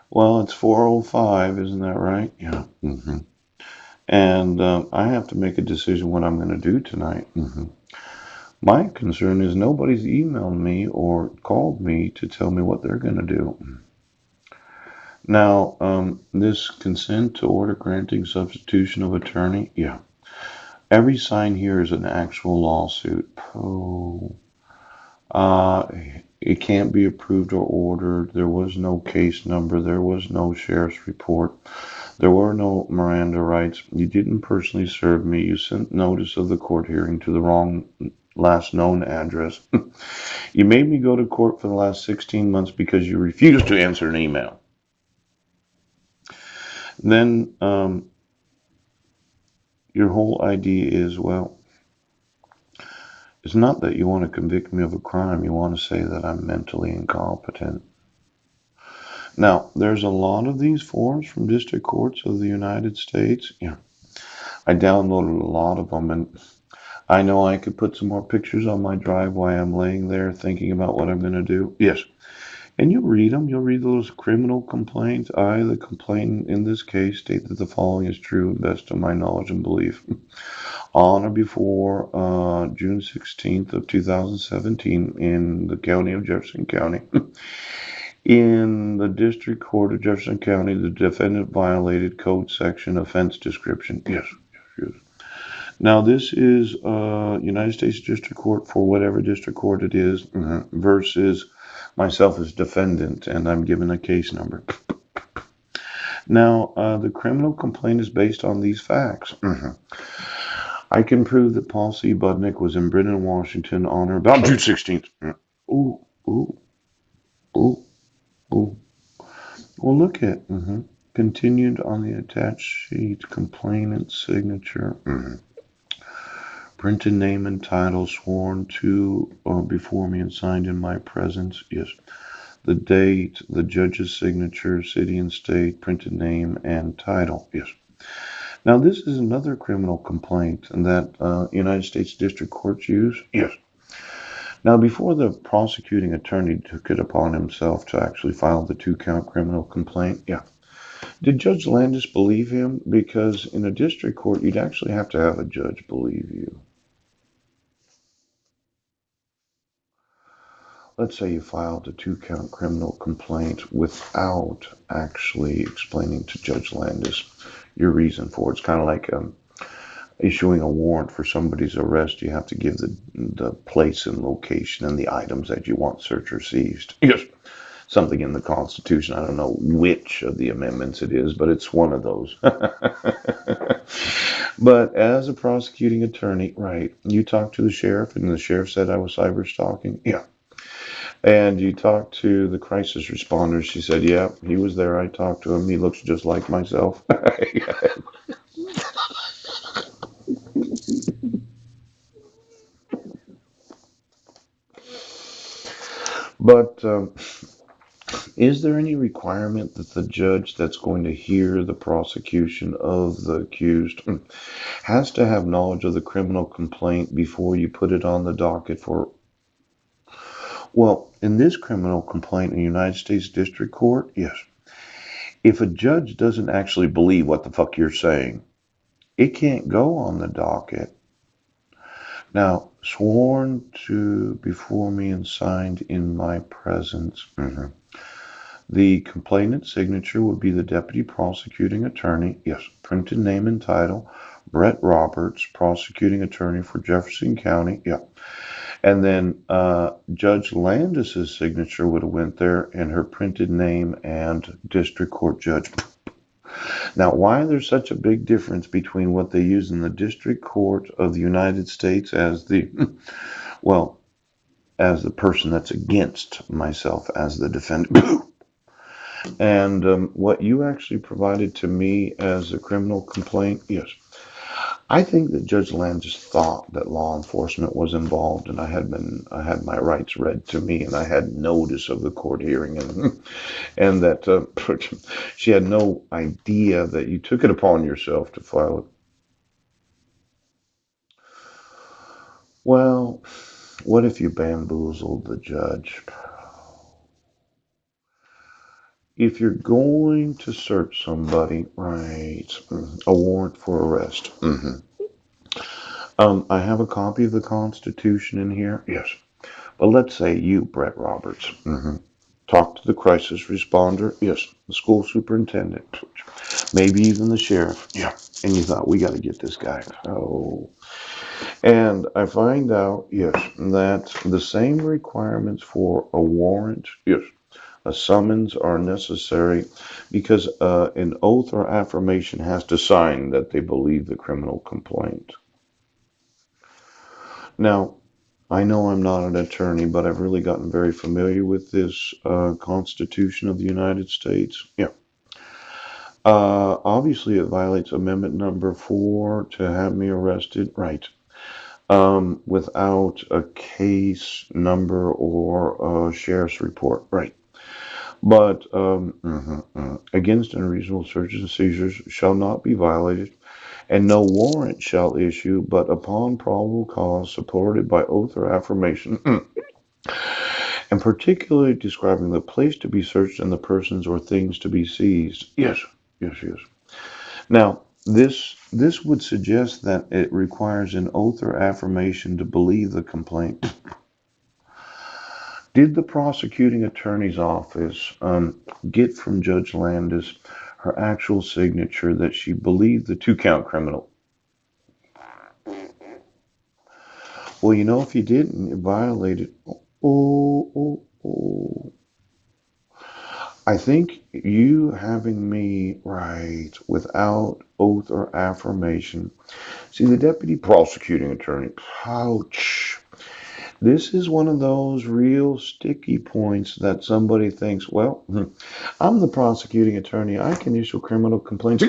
Well, it's 4:05, isn't that right? Yeah. And I have to make a decision what I'm going to do tonight. My concern is nobody's emailed me or called me to tell me what they're going to do. Now, this consent to order granting substitution of attorney, yeah. Every sign here is an actual lawsuit. Oh, uh, it can't be approved or ordered. There was no case number. There was no sheriff's report. There were no Miranda rights. You didn't personally serve me. You sent notice of the court hearing to the wrong last known address. You made me go to court for the last 16 months because you refused to answer an email. Then your whole idea is, well, it's not that you want to convict me of a crime. You want to say that I'm mentally incompetent. Now, there's a lot of these forms from district courts of the United States. Yeah, I downloaded a lot of them, and I know I could put some more pictures on my drive while I'm laying there thinking about what I'm going to do. Yes, and you'll read them. You'll read those criminal complaints. I, the complainant in this case, state that the following is true and best of my knowledge and belief. On or before June 16th of 2017 in the county of Jefferson County. In the District Court of Jefferson County, the defendant violated code section offense description. Yes, yes. Now, this is United States District Court for whatever district court it is, versus myself as defendant, and I'm given a case number. Now, the criminal complaint is based on these facts. I can prove that Paul C. Budnick was in Brennan, Washington on or about June 16th. Ooh, ooh, ooh, ooh. Well, look at continued on the attached sheet, complainant signature, printed name and title sworn to before me and signed in my presence. Yes. The date, the judge's signature, city and state, printed name and title. Yes. Now, this is another criminal complaint that United States District Courts use. Yes. Now, before the prosecuting attorney took it upon himself to actually file the 2-count criminal complaint, yeah. Did Judge Landis believe him? Because in a district court, you'd actually have to have a judge believe you. Let's say you filed a 2-count criminal complaint without actually explaining to Judge Landis your reason for it. It's kind of like issuing a warrant for somebody's arrest. You have to give the place and location and the items that you want search or seized. Yes. Something in the Constitution. I don't know which of the amendments it is, but it's one of those. But as a prosecuting attorney, right, you talked to the sheriff, and the sheriff said I was cyber stalking. Yeah. And you talked to the crisis responders. She said, yeah, he was there. I talked to him. He looks just like myself. But is there any requirement that the judge that's going to hear the prosecution of the accused has to have knowledge of the criminal complaint before you put it on the docket for? Well, in this criminal complaint in the United States District Court, yes. If a judge doesn't actually believe what the fuck you're saying, it can't go on the docket. Now, sworn to before me and signed in my presence. The complainant's signature would be the deputy prosecuting attorney. Yes, printed name and title. Brett Roberts, prosecuting attorney for Jefferson County. Yeah. And then Judge Landis's signature would have went there, and her printed name and district court judge. Now, why there's such a big difference between what they use in the District Court of the United States as the, well, as the person that's against myself as the defendant, and what you actually provided to me as a criminal complaint, yes. I think that Judge Landis thought that law enforcement was involved, and I had my rights read to me, and I had notice of the court hearing, and that she had no idea that you took it upon yourself to file it. Well, what if you bamboozled the judge? If you're going to search somebody, right, a warrant for arrest. I have a copy of the Constitution in here. Yes. But let's say you, Brett Roberts, talk to the crisis responder. Yes. The school superintendent. Maybe even the sheriff. Yeah. And you thought, we got to get this guy. Oh. And I find out, yes, that the same requirements for a warrant, yes, a summons are necessary because an oath or affirmation has to sign that they believe the criminal complaint. Now, I know I'm not an attorney, but I've really gotten very familiar with this Constitution of the United States. Yeah. Obviously, it violates Amendment number 4 to have me arrested. Right. Without a case number or a sheriff's report. Right. But against unreasonable searches and seizures shall not be violated, and no warrant shall issue, but upon probable cause supported by oath or affirmation, and particularly describing the place to be searched and the persons or things to be seized. Yes, yes, yes. Now, this would suggest that it requires an oath or affirmation to believe the complaint. Did the prosecuting attorney's office get from Judge Landis her actual signature that she believed the two-count criminal? Well, if you didn't, it violated. Oh, oh, oh. I think you having me right without oath or affirmation. See, the deputy prosecuting attorney, ouch. This is one of those real sticky points that somebody thinks, well, I'm the prosecuting attorney. I can issue criminal complaints.